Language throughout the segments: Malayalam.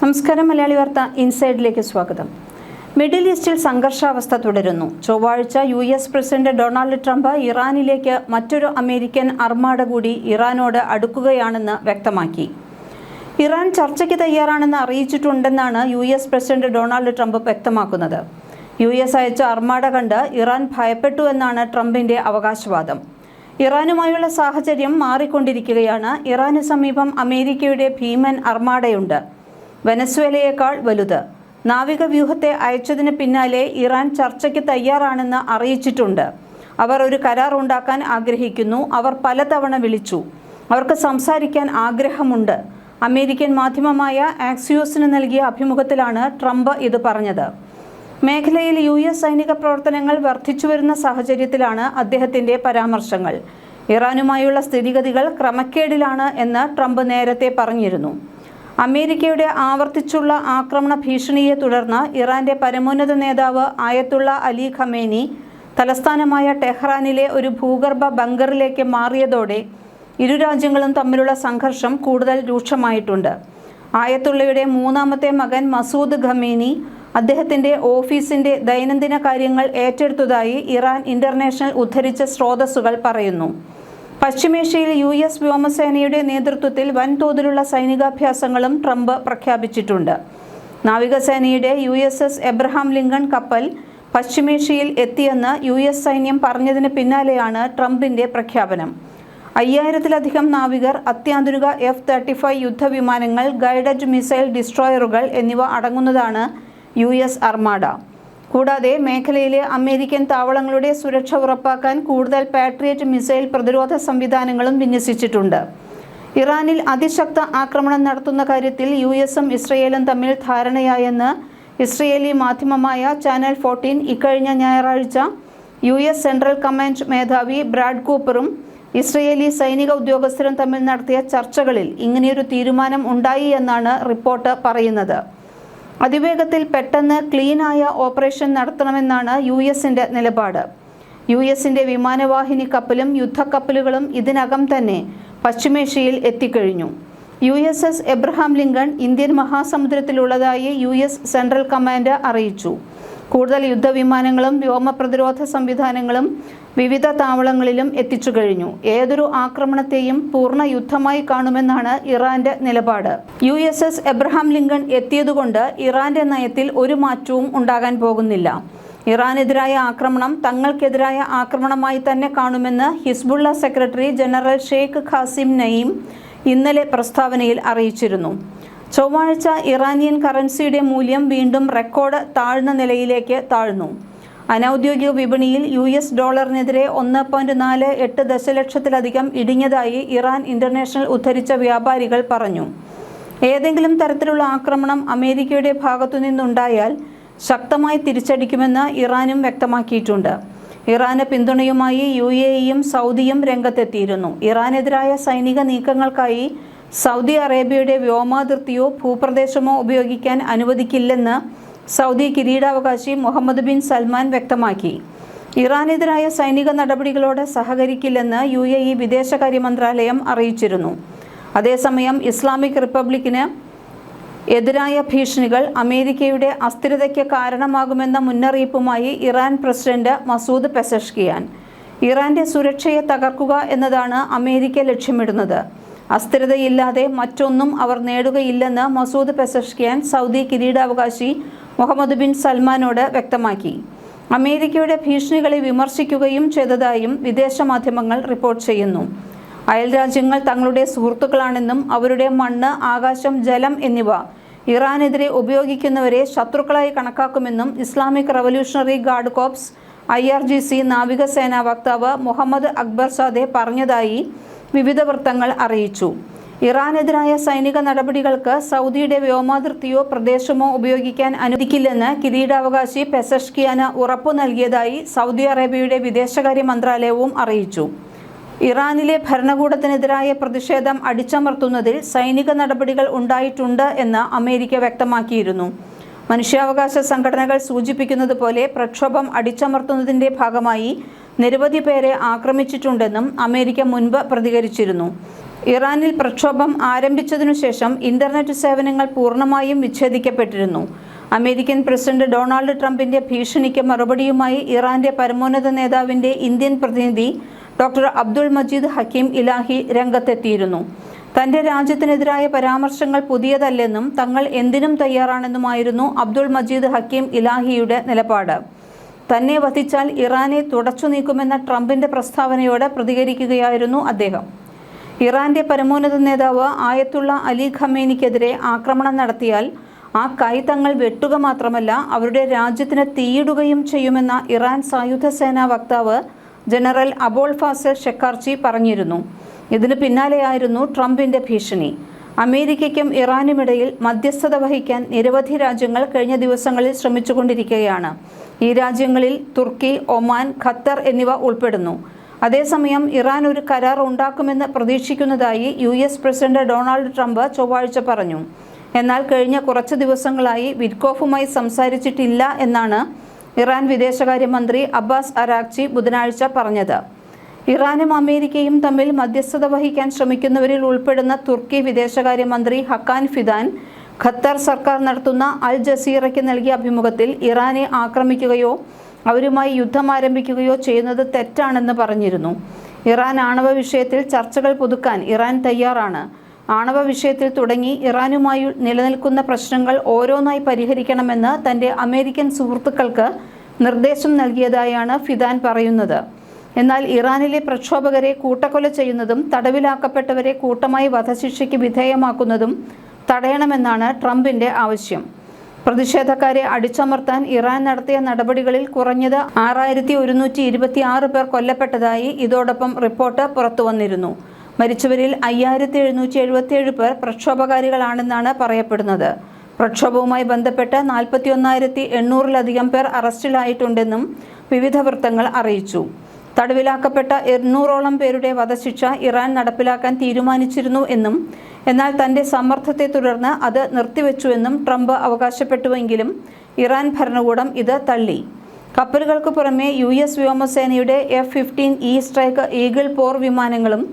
നമസ്കാരം. മലയാളി വാർത്ത ഇൻസൈഡിലേക്ക് സ്വാഗതം. മിഡിൽ ഈസ്റ്റിൽ സംഘർഷാവസ്ഥ തുടരുന്നു. ചൊവ്വാഴ്ച US പ്രസിഡന്റ് ഡൊണാൾഡ് ട്രംപ് ഇറാനിലേക്ക് മറ്റൊരു അമേരിക്കൻ അർമാഡ കൂടി ഇറാനോട് അടുക്കുകയാണെന്ന് വ്യക്തമാക്കി. ഇറാൻ ചർച്ചയ്ക്ക് തയ്യാറാണെന്ന് അറിയിച്ചിട്ടുണ്ടെന്നാണ് US പ്രസിഡന്റ് ഡൊണാൾഡ് ട്രംപ് വ്യക്തമാക്കുന്നത്. US അയച്ച അർമാഡ കണ്ട് ഇറാൻ ഭയപ്പെട്ടു എന്നാണ് ട്രംപിന്റെ അവകാശവാദം. ഇറാനുമായുള്ള സാഹചര്യം മാറിക്കൊണ്ടിരിക്കുകയാണ്. ഇറാന് സമീപം അമേരിക്കയുടെ ഭീമൻ അർമാഡയുണ്ട്, വെനസ്വേലയേക്കാൾ വലുത്. നാവിക വ്യൂഹത്തെ അയച്ചതിന് പിന്നാലെ ഇറാൻ ചർച്ചയ്ക്ക് തയ്യാറാണെന്ന് അറിയിച്ചിട്ടുണ്ട്. അവർ ഒരു കരാർ ഉണ്ടാക്കാൻ ആഗ്രഹിക്കുന്നു. അവർ പലതവണ വിളിച്ചു. അവർക്ക് സംസാരിക്കാൻ ആഗ്രഹമുണ്ട്. അമേരിക്കൻ മാധ്യമമായ ആക്സിയോസിന് നൽകിയ അഭിമുഖത്തിലാണ് ട്രംപ് ഇത് പറഞ്ഞത്. മേഖലയിൽ US സൈനിക പ്രവർത്തനങ്ങൾ വർദ്ധിച്ചുവരുന്ന സാഹചര്യത്തിലാണ് അദ്ദേഹത്തിന്റെ പരാമർശങ്ങൾ. ഇറാനുമായുള്ള സ്ഥിതിഗതികൾ ക്രമക്കേടിലാണ് എന്ന് ട്രംപ് നേരത്തെ പറഞ്ഞിരുന്നു. അമേരിക്കയുടെ ആവർത്തിച്ചുള്ള ആക്രമണ ഭീഷണിയെ തുടർന്ന് ഇറാന്റെ പരമോന്നത നേതാവ് ആയത്തുള്ള അലി ഖമേനി തലസ്ഥാനമായ ടെഹ്റാനിലെ ഒരു ഭൂഗർഭ ബങ്കറിലേക്ക് മാറിയതോടെ ഇരു രാജ്യങ്ങളും തമ്മിലുള്ള സംഘർഷം കൂടുതൽ രൂക്ഷമായിട്ടുണ്ട്. ആയത്തുള്ളയുടെ മൂന്നാമത്തെ മകൻ മസൂദ് ഖമേനി അദ്ദേഹത്തിന്റെ ഓഫീസിന്റെ ദൈനംദിന കാര്യങ്ങൾ ഏറ്റെടുത്തതായി ഇറാൻ ഇന്റർനാഷണൽ ഉദ്ധരിച്ച സ്രോതസ്സുകൾ പറയുന്നു. പശ്ചിമേഷ്യയിൽ US വ്യോമസേനയുടെ നേതൃത്വത്തിൽ വൻതോതിലുള്ള സൈനികാഭ്യാസങ്ങളും ട്രംപ് പ്രഖ്യാപിച്ചിട്ടുണ്ട്. നാവികസേനയുടെ USS എബ്രഹാം ലിങ്കൺ കപ്പൽ പശ്ചിമേഷ്യയിൽ എത്തിയെന്ന് US സൈന്യം പറഞ്ഞതിന് പിന്നാലെയാണ് ട്രംപിന്റെ പ്രഖ്യാപനം. 5000-ലധികം നാവികർ, അത്യാധുനിക F-35 യുദ്ധവിമാനങ്ങൾ, ഗൈഡഡ് മിസൈൽ ഡിസ്ട്രോയറുകൾ എന്നിവ അടങ്ങുന്നതാണ് US അർമാഡ. കൂടാതെ മേഖലയിലെ അമേരിക്കൻ താവളങ്ങളുടെ സുരക്ഷ ഉറപ്പാക്കാൻ കൂടുതൽ പാട്രിയറ്റ് മിസൈൽ പ്രതിരോധ സംവിധാനങ്ങളും വിന്യസിച്ചിട്ടുണ്ട്. ഇറാനിൽ അതിശക്ത ആക്രമണം നടത്തുന്ന കാര്യത്തിൽ USഉം ഇസ്രയേലും തമ്മിൽ ധാരണയായെന്ന് ഇസ്രയേലി മാധ്യമമായ ചാനൽ 14 ഇക്കഴിഞ്ഞ ഞായറാഴ്ച US സെൻട്രൽ കമാൻഡ് മേധാവി ബ്രാഡ് കൂപ്പറും ഇസ്രയേലി സൈനിക ഉദ്യോഗസ്ഥരും തമ്മിൽ നടത്തിയ ചർച്ചകളിൽ ഇങ്ങനെയൊരു തീരുമാനം ഉണ്ടായി എന്നാണ് റിപ്പോർട്ട് പറയുന്നത്. അതിവേഗത്തിൽ പെട്ടെന്ന് ക്ലീനായ ഓപ്പറേഷൻ നടത്തണമെന്നാണ് USന്റെ നിലപാട്. USന്റെ വിമാനവാഹിനി കപ്പലും യുദ്ധക്കപ്പലുകളും ഇതിനകം തന്നെ പശ്ചിമേഷ്യയിൽ എത്തിക്കഴിഞ്ഞു. USS എബ്രഹാം ലിങ്കൺ ഇന്ത്യൻ മഹാസമുദ്രത്തിലുള്ളതായി US സെൻട്രൽ കമാൻഡ് അറിയിച്ചു. കൂടുതൽ യുദ്ധവിമാനങ്ങളും വ്യോമ പ്രതിരോധ സംവിധാനങ്ങളും വിവിധ താവളങ്ങളിലും എത്തിച്ചു കഴിഞ്ഞു. ഏതൊരു ആക്രമണത്തെയും പൂർണ്ണ യുദ്ധമായി കാണുമെന്നാണ് ഇറാന്റെ നിലപാട്. USS എബ്രഹാം ലിങ്കൺ എത്തിയതുകൊണ്ട് ഇറാന്റെ നയത്തിൽ ഒരു മാറ്റവും ഉണ്ടാകാൻ പോകുന്നില്ല. ഇറാനെതിരായ ആക്രമണം തങ്ങൾക്കെതിരായ ആക്രമണമായി തന്നെ കാണുമെന്ന് Hezbollah secretary general Sheikh Qassem Naim ഇന്നലെ പ്രസ്താവനയിൽ അറിയിച്ചിരുന്നു. ചൊവ്വാഴ്ച ഇറാനിയൻ കറൻസിയുടെ മൂല്യം വീണ്ടും റെക്കോർഡ് താഴ്ന്ന നിലയിലേക്ക് താഴ്ന്നു. അനൌദ്യോഗിക വിപണിയിൽ US ഡോളറിനെതിരെ 1.48 ദശലക്ഷത്തിലധികം ഇടിഞ്ഞതായി ഇറാൻ ഇന്റർനാഷണൽ ഉദ്ധരിച്ച വ്യാപാരികൾ പറഞ്ഞു. ഏതെങ്കിലും തരത്തിലുള്ള ആക്രമണം അമേരിക്കയുടെ ഭാഗത്തുനിന്നുണ്ടായാൽ ശക്തമായി തിരിച്ചടിക്കുമെന്ന് ഇറാനും വ്യക്തമാക്കിയിട്ടുണ്ട്. ഇറാന് പിന്തുണയുമായി UAEയും സൗദിയും രംഗത്തെത്തിയിരുന്നു. ഇറാനെതിരായ സൈനിക നീക്കങ്ങൾക്കായി സൗദി അറേബ്യയുടെ വ്യോമാതിർത്തിയോ ഭൂപ്രദേശമോ ഉപയോഗിക്കാൻ അനുവദിക്കില്ലെന്ന് സൗദി കിരീടാവകാശി മുഹമ്മദ് ബിൻ സൽമാൻ വ്യക്തമാക്കി. ഇറാനെതിരായ സൈനിക നടപടികളോട് സഹകരിക്കില്ലെന്ന് UAE വിദേശകാര്യ മന്ത്രാലയം അറിയിച്ചിരുന്നു. അതേസമയം ഇസ്ലാമിക് റിപ്പബ്ലിക്കിന് എതിരായ ഭീഷണികൾ അമേരിക്കയുടെ അസ്ഥിരതയ്ക്ക് കാരണമാകുമെന്ന മുന്നറിയിപ്പുമായി ഇറാൻ പ്രസിഡന്റ് മസൂദ് പെസഷ്കിയാൻ. ഇറാന്റെ സുരക്ഷയെ തകർക്കുക എന്നതാണ് അമേരിക്ക ലക്ഷ്യമിടുന്നത്. അസ്ഥിരതയില്ലാതെ മറ്റൊന്നും അവർ നേടുകയില്ലെന്ന് മസൂദ് പെസഷ്കിയാൻ സൗദി കിരീടാവകാശി മുഹമ്മദ് ബിൻ സൽമാനോട് വ്യക്തമാക്കി. അമേരിക്കയുടെ ഭീഷണികളെ വിമർശിക്കുകയും ചെയ്തതായും വിദേശ മാധ്യമങ്ങൾ റിപ്പോർട്ട് ചെയ്യുന്നു. അയൽരാജ്യങ്ങൾ തങ്ങളുടെ സുഹൃത്തുക്കളാണെന്നും അവരുടെ മണ്ണ്, ആകാശം, ജലം എന്നിവ ഇറാനെതിരെ ഉപയോഗിക്കുന്നവരെ ശത്രുക്കളായി കണക്കാക്കുമെന്നും Islamic Revolutionary Guard Corps IRGC നാവികസേനാ വക്താവ് മുഹമ്മദ് അക്ബർ സാദെ പറഞ്ഞതായി വിവിധ വൃത്തങ്ങൾ അറിയിച്ചു. ഇറാനെതിരായ സൈനിക നടപടികൾക്ക് സൗദിയുടെ വ്യോമാതിർത്തിയോ പ്രദേശമോ ഉപയോഗിക്കാൻ അനുവദിക്കില്ലെന്ന് കിരീടാവകാശി പെസഷ്കിയാന് ഉറപ്പു നൽകിയതായി സൗദി അറേബ്യയുടെ വിദേശകാര്യ മന്ത്രാലയവും അറിയിച്ചു. ഇറാനിലെ ഭരണകൂടത്തിനെതിരായ പ്രതിഷേധം അടിച്ചമർത്തുന്നതിൽ സൈനിക നടപടികൾ ഉണ്ടായിട്ടുണ്ട് എന്ന് അമേരിക്ക വ്യക്തമാക്കിയിരുന്നു. മനുഷ്യാവകാശ സംഘടനകൾ സൂചിപ്പിക്കുന്നത് പോലെ പ്രക്ഷോഭം അടിച്ചമർത്തുന്നതിന്റെ ഭാഗമായി നിരവധി പേരെ ആക്രമിച്ചിട്ടുണ്ടെന്നും അമേരിക്ക മുൻപ് പ്രതികരിച്ചിരുന്നു. ഇറാനിൽ പ്രക്ഷോഭം ആരംഭിച്ചതിനുശേഷം ഇന്റർനെറ്റ് സേവനങ്ങൾ പൂർണ്ണമായും വിച്ഛേദിക്കപ്പെട്ടിരുന്നു. അമേരിക്കൻ പ്രസിഡന്റ് ഡൊണാൾഡ് ട്രംപിന്റെ ഭീഷണിക്ക് മറുപടിയുമായി ഇറാന്റെ പരമോന്നത നേതാവിന്റെ ഇന്ത്യൻ പ്രതിനിധി ഡോക്ടർ അബ്ദുൾ മജീദ് ഹക്കീം ഇലാഹി രംഗത്തെത്തിയിരുന്നു. തന്റെ രാജ്യത്തിനെതിരായ പരാമർശങ്ങൾ പുതിയതല്ലെന്നും തങ്ങൾ എന്തിനും തയ്യാറാണെന്നുമായിരുന്നു അബ്ദുൾ മജീദ് ഹക്കീം ഇലാഹിയുടെ നിലപാട്. തന്നെ വധിച്ചാൽ ഇറാനെ തുടച്ചു നീക്കുമെന്ന ട്രംപിന്റെ പ്രസ്താവനയോട് പ്രതികരിക്കുകയായിരുന്നു അദ്ദേഹം. ഇറാന്റെ പരമോന്നത നേതാവ് ആയത്തുള്ള അലി ഖമേനിക്കെതിരെ ആക്രമണം നടത്തിയാൽ ആ കൈ തങ്ങൾ വെട്ടുക മാത്രമല്ല അവരുടെ രാജ്യത്തിന് തീയിടുകയും ചെയ്യുമെന്ന ഇറാൻ സായുധ സേനാ വക്താവ് ജനറൽ അബോൾ ഫാസൽ ഷെക്കാർച്ചി പറഞ്ഞിരുന്നു. ഇതിന് പിന്നാലെയായിരുന്നു ട്രംപിന്റെ ഭീഷണി. അമേരിക്കയ്ക്കും ഇറാനുമിടയിൽ മധ്യസ്ഥത വഹിക്കാൻ നിരവധി രാജ്യങ്ങൾ കഴിഞ്ഞ ദിവസങ്ങളിൽ ശ്രമിച്ചുകൊണ്ടിരിക്കുകയാണ്. ഈ രാജ്യങ്ങളിൽ തുർക്കി, ഒമാൻ, ഖത്തർ എന്നിവ ഉൾപ്പെടുന്നു. അതേസമയം ഇറാൻ ഒരു കരാർ ഉണ്ടാക്കുമെന്ന് പ്രതീക്ഷിക്കുന്നതായി US പ്രസിഡന്റ് ഡൊണാൾഡ് ട്രംപ് ചൊവ്വാഴ്ച പറഞ്ഞു. എന്നാൽ കഴിഞ്ഞ കുറച്ച് ദിവസങ്ങളായി വിറ്റ്കോഫുമായി സംസാരിച്ചിട്ടില്ല എന്നാണ് ഇറാൻ വിദേശകാര്യമന്ത്രി അബ്ബാസ് അരാഗ്ചി ബുധനാഴ്ച പറഞ്ഞത്. ഇറാനും അമേരിക്കയും തമ്മിൽ മധ്യസ്ഥത വഹിക്കാൻ ശ്രമിക്കുന്നവരിൽ ഉൾപ്പെടുന്ന തുർക്കി വിദേശകാര്യമന്ത്രി ഹക്കാൻ ഫിദാൻ ഖത്തർ സർക്കാർ നടത്തുന്ന അൽ ജസീറയ്ക്ക് നൽകിയ അഭിമുഖത്തിൽ ഇറാനെ ആക്രമിക്കുകയോ അവരുമായി യുദ്ധം ആരംഭിക്കുകയോ ചെയ്യുന്നത് തെറ്റാണെന്ന് പറഞ്ഞിരുന്നു. ഇറാൻ ആണവ വിഷയത്തിൽ ചർച്ചകൾ പുതുക്കാൻ ഇറാൻ തയ്യാറാണ്. ആണവ വിഷയത്തിൽ തുടങ്ങി ഇറാനുമായി നിലനിൽക്കുന്ന പ്രശ്നങ്ങൾ ഓരോന്നായി പരിഹരിക്കണമെന്ന് തന്റെ അമേരിക്കൻ സുഹൃത്തുക്കൾക്ക് നിർദ്ദേശം നൽകിയതായാണ് ഫിദാൻ പറയുന്നത്. എന്നാൽ ഇറാനിലെ പ്രക്ഷോഭകരെ കൂട്ടക്കൊല ചെയ്യുന്നതും തടവിലാക്കപ്പെട്ടവരെ കൂട്ടമായി വധശിക്ഷയ്ക്ക് വിധേയമാക്കുന്നതും തടയണമെന്നാണ് ട്രംപിന്റെ ആവശ്യം. പ്രതിഷേധക്കാരെ അടിച്ചമർത്താൻ ഇറാൻ നടത്തിയ നടപടികളിൽ കുറഞ്ഞത് 6126 പേർ കൊല്ലപ്പെട്ടതായി ഇതോടൊപ്പം റിപ്പോർട്ട് പുറത്തുവന്നിരുന്നു. മരിച്ചവരിൽ 5777 പേർ പ്രക്ഷോഭകാരികളാണെന്നാണ് പറയപ്പെടുന്നത്. പ്രക്ഷോഭവുമായി ബന്ധപ്പെട്ട് 41,800-ലധികം പേർ അറസ്റ്റിലായിട്ടുണ്ടെന്നും വിവിധ വൃത്തങ്ങൾ അറിയിച്ചു. തടവിലാക്കപ്പെട്ട 800ഓളം പേരുടെ വധശിക്ഷ ഇറാൻ നടപ്പിലാക്കാൻ തീരുമാനിച്ചിരുന്നു എന്നും എന്നാൽ തന്റെ സമ്മർദ്ദത്തെ തുടർന്ന് അത് നിർത്തിവെച്ചുവെന്നും ട്രംപ് അവകാശപ്പെട്ടുവെങ്കിലും ഇറാൻ ഭരണകൂടം ഇത് തള്ളി. കപ്പലുകൾക്ക് പുറമെ US വ്യോമസേനയുടെ F-15E സ്ട്രൈക്ക് ഈഗിൾ പോർ വിമാനങ്ങളും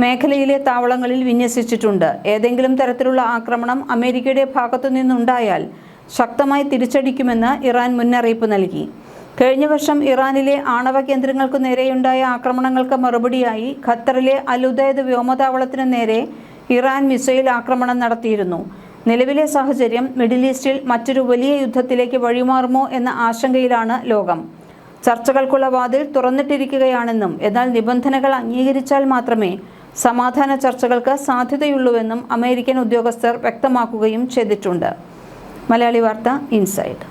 മേഖലയിലെ താവളങ്ങളിൽ വിന്യസിച്ചിട്ടുണ്ട്. ഏതെങ്കിലും തരത്തിലുള്ള ആക്രമണം അമേരിക്കയുടെ ഭാഗത്തു നിന്നുണ്ടായാൽ ശക്തമായി തിരിച്ചടിക്കുമെന്ന് ഇറാൻ മുന്നറിയിപ്പ് നൽകി. കഴിഞ്ഞ വർഷം ഇറാനിലെ ആണവ കേന്ദ്രങ്ങൾക്കു നേരെയുണ്ടായ ആക്രമണങ്ങൾക്ക് മറുപടിയായി ഖത്തറിലെ അൽ ഉദൈദ് വ്യോമതാവളത്തിന് നേരെ ഇറാൻ മിസൈൽ ആക്രമണം നടത്തിയിരുന്നു. നിലവിലെ സാഹചര്യം മിഡിൽ ഈസ്റ്റിൽ മറ്റൊരു വലിയ യുദ്ധത്തിലേക്ക് വഴിമാറുമോ എന്ന ആശങ്കയിലാണ് ലോകം. ചർച്ചകൾക്കുള്ള വാതിൽ തുറന്നിട്ടിരിക്കുകയാണെന്നും എന്നാൽ നിബന്ധനകൾ അംഗീകരിച്ചാൽ മാത്രമേ സമാധാന ചർച്ചകൾക്ക് സാധ്യതയുള്ളൂവെന്നും അമേരിക്കൻ ഉദ്യോഗസ്ഥർ വ്യക്തമാക്കുകയും ചെയ്തിട്ടുണ്ട്. മലയാളി വാർത്ത ഇൻസൈഡ്.